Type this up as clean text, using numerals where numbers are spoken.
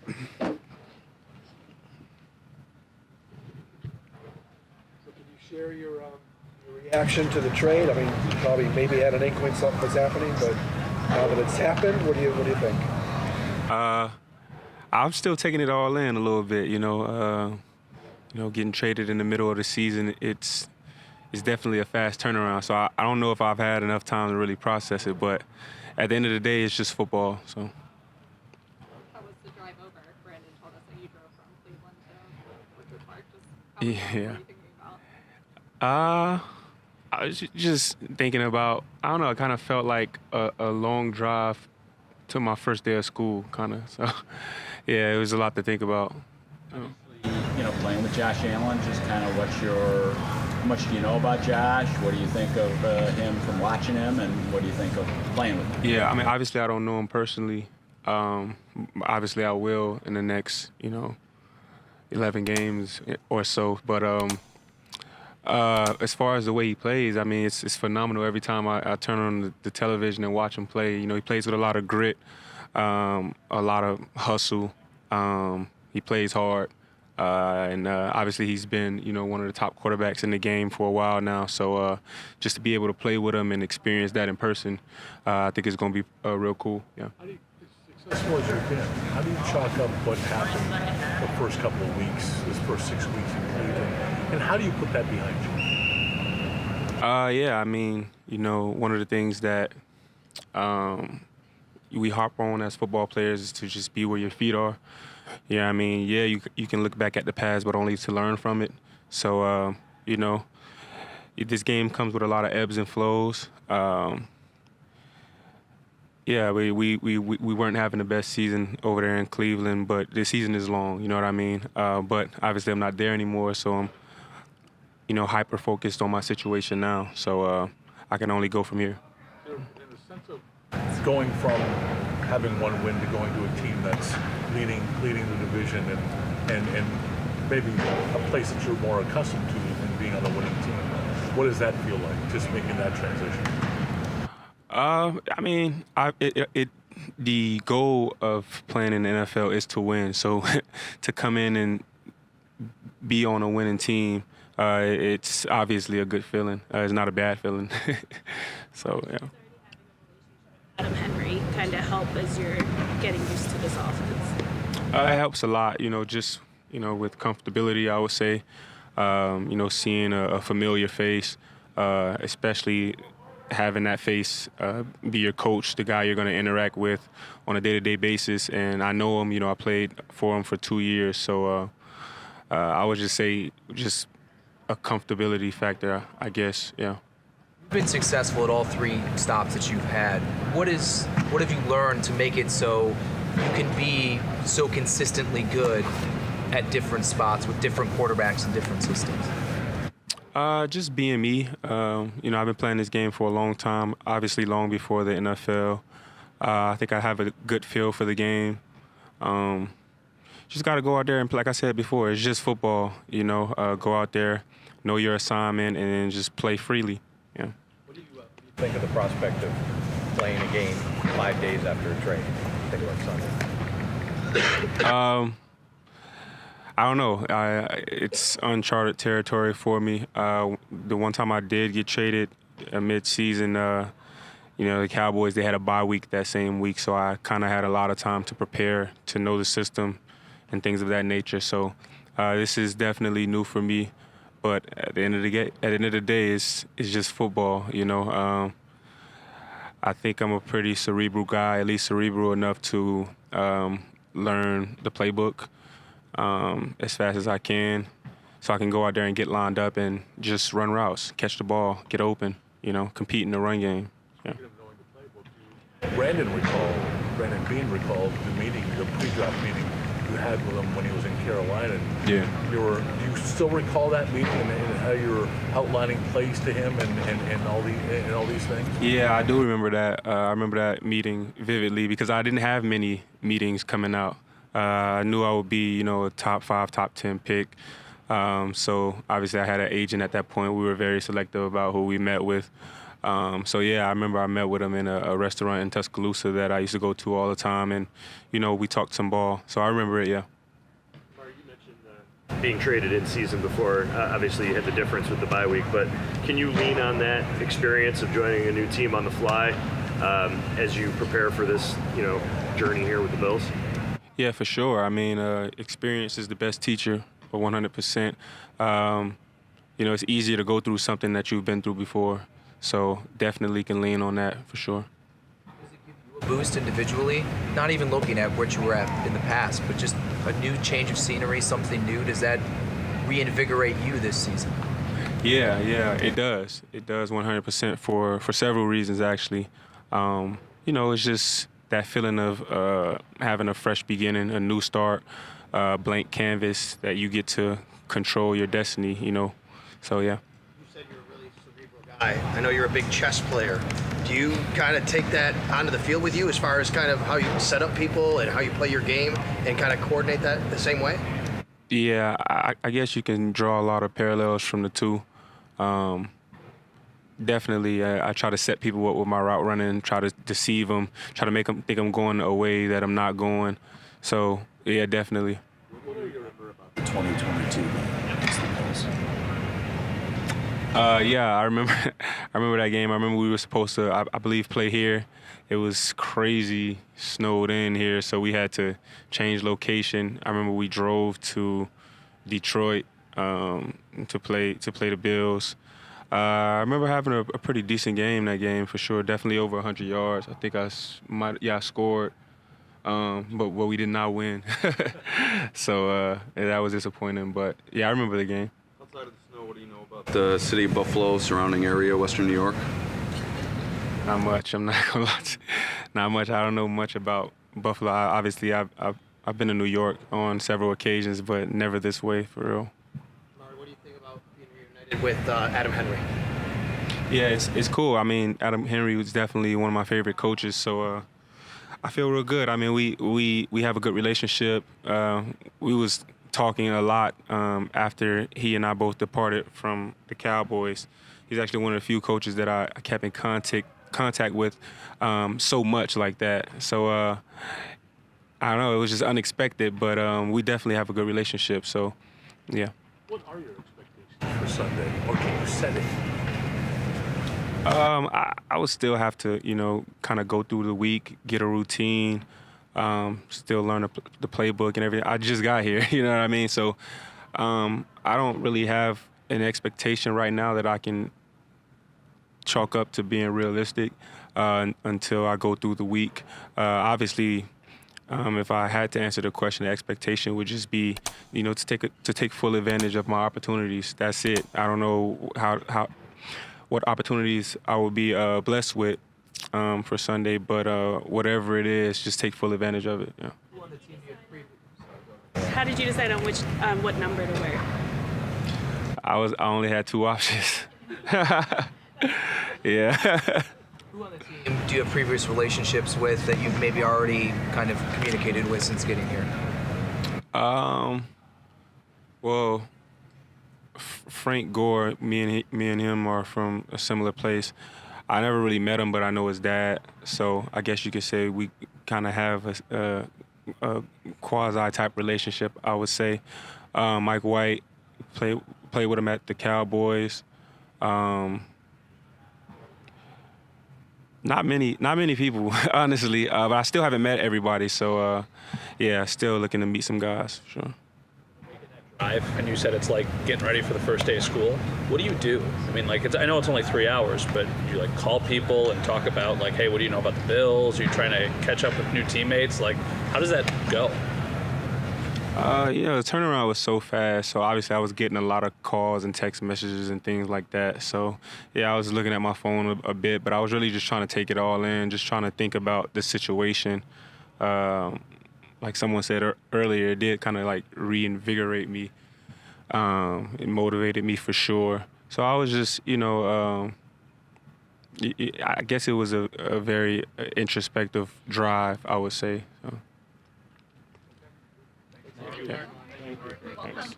So can you share your reaction to the trade? I mean, you probably maybe had an inkling something was happening, but now that it's happened, what do you think? I'm still taking it all in a little bit. Getting traded in the middle of the season, it's definitely a fast turnaround. So I don't know if I've had enough time to really process it, but at the end of the day, it's just football. So. How was the drive over? Brandon told us that you drove from Cleveland to Orchard Park. What were you thinking about? I was just thinking about, I don't know, it kind of felt like a long drive to my first day of school, kind of. So, yeah, it was a lot to think about. Obviously, playing with Josh Allen, just kind of how much do you know about Josh? What do you think of him from watching him, and what do you think of playing with him? Yeah, I mean, obviously I don't know him personally. Obviously I will in the next, 11 games or so. But as far as the way he plays, I mean, it's phenomenal. Every time I turn on the television and watch him play, he plays with a lot of grit, a lot of hustle. He plays hard. And obviously he's been, one of the top quarterbacks in the game for a while now. So just to be able to play with him and experience that in person, I think it's going to be real cool. Yeah. As successful as you've been, how do you chalk up what happened the first couple of weeks, this first 6 weeks in Cleveland, and how do you put that behind you? Yeah, I mean, one of the things that we harp on as football players is to just be where your feet are. Yeah, I mean, yeah, you can look back at the past, but only to learn from it. So, this game comes with a lot of ebbs and flows. Yeah, we weren't having the best season over there in Cleveland, but the season is long, you know what I mean? But obviously I'm not there anymore, so I'm, hyper-focused on my situation now. So I can only go from here. In the sense of going from having one win to going to a team that's leading the division and maybe a place that you're more accustomed to than being on a winning team, what does that feel like, just making that transition? I mean, the goal of playing in the NFL is to win. So to come in and be on a winning team, it's obviously a good feeling. It's not a bad feeling. So, yeah. Adam Henry kind of help as you're getting used to this offense? It helps a lot, just, with comfortability, I would say. Seeing a familiar face, especially having that face be your coach, the guy you're going to interact with on a day-to-day basis. And I know him, I played for him for 2 years. So I would just say just a comfortability factor, I guess, yeah. You've been successful at all 3 stops that you've had. What have you learned to make it so you can be so consistently good at different spots with different quarterbacks and different systems? Just being me. I've been playing this game for a long time, obviously long before the NFL. I think I have a good feel for the game. Just got to go out there and, like I said before, it's just football, go out there, know your assignment, and then just play freely. Yeah. What do you think of the prospect of playing a game 5 days after a trade? Think about Sunday. I don't know. It's uncharted territory for me. The one time I did get traded mid-season, the Cowboys, they had a bye week that same week, so I kind of had a lot of time to prepare, to know the system and things of that nature. So this is definitely new for me. But at the end of the day, it's just football. I think I'm a pretty cerebral guy, at least cerebral enough to learn the playbook as fast as I can, so I can go out there and get lined up and just run routes, catch the ball, get open, compete in the run game. Yeah. Brandon Beane recalled the pre-draft meeting you had with him when he was in Carolina. Yeah. Do you still recall that meeting and how you were outlining plays to him and all these things? Yeah, I do remember that. I remember that meeting vividly because I didn't have many meetings coming out. I knew I would be, a top 5, top 10 pick. So obviously I had an agent at that point. We were very selective about who we met with. So yeah, I remember I met with him in a restaurant in Tuscaloosa that I used to go to all the time, and we talked some ball. So I remember it. Yeah. Amari, you mentioned being traded in season before. Obviously, you had the difference with the bye week, but can you lean on that experience of joining a new team on the fly as you prepare for this, journey here with the Bills? Yeah, for sure. I mean, experience is the best teacher, for 100%. It's easier to go through something that you've been through before. So definitely can lean on that for sure. Does it give you a boost individually? Not even looking at what you were at in the past, but just a new change of scenery, something new. Does that reinvigorate you this season? Yeah, it does. It does 100% for several reasons, actually. It's just that feeling of having a fresh beginning, a new start, blank canvas that you get to control your destiny, So, yeah. You said you're a really cerebral guy. I know you're a big chess player. Do you kind of take that onto the field with you as far as kind of how you set up people and how you play your game and kind of coordinate that the same way? Yeah, I guess you can draw a lot of parallels from the two. Definitely, I try to set people up with my route running, try to deceive them, try to make them think I'm going a way that I'm not going. So, yeah, definitely. What do you remember about the 2022 game against the Bills? Yeah, I remember that game. I remember we were supposed to, I believe, play here. It was crazy, snowed in here, so we had to change location. I remember we drove to Detroit to play the Bills. I remember having a pretty decent game that game for sure. Definitely over 100 yards. I think I scored, but we did not win. So that was disappointing. But yeah, I remember the game. Outside of the snow, what do you know about the city of Buffalo, surrounding area, Western New York? Not much. I'm not gonna lie. Not much. I don't know much about Buffalo. Obviously, I've been to New York on several occasions, but never this way for real. Amari, what do you think about being reunited with Adam Henry? Yeah, it's cool. I mean, Adam Henry was definitely one of my favorite coaches, so I feel real good. I mean, we have a good relationship. We was talking a lot after he and I both departed from the Cowboys. He's actually one of the few coaches that I kept in contact with so much like that. So I don't know, it was just unexpected, but we definitely have a good relationship. So yeah. What are your expectations for Sunday, or can you set it? I would still have to, kind of go through the week, get a routine, still learn the playbook and everything. I just got here, you know what I mean? So I don't really have an expectation right now that I can chalk up to being realistic until I go through the week. Obviously, if I had to answer the question, the expectation would just be, to take full advantage of my opportunities. That's it. I don't know what opportunities I will be blessed with for Sunday, but whatever it is, just take full advantage of it. Yeah. How did you decide on what number to wear? I only had two options. Yeah. Who on the team do you have previous relationships with that you've maybe already kind of communicated with since getting here? Well, Frank Gore, me and him are from a similar place. I never really met him, but I know his dad. So I guess you could say we kind of have a quasi-type relationship, I would say. Mike White, played with him at the Cowboys. Not many people, honestly. But I still haven't met everybody. So yeah, still looking to meet some guys, for sure. Drive, and you said it's like getting ready for the first day of school. What do you do? I mean, I know it's only 3 hours, but you call people and talk about hey, what do you know about the Bills? Are you trying to catch up with new teammates? How does that go? The turnaround was so fast. So obviously I was getting a lot of calls and text messages and things like that. So yeah, I was looking at my phone a bit, but I was really just trying to take it all in, just trying to think about the situation. Like someone said earlier, it did kind of reinvigorate me. It motivated me for sure. So I was just, I guess it was a very introspective drive, I would say. So. Yeah. Thanks.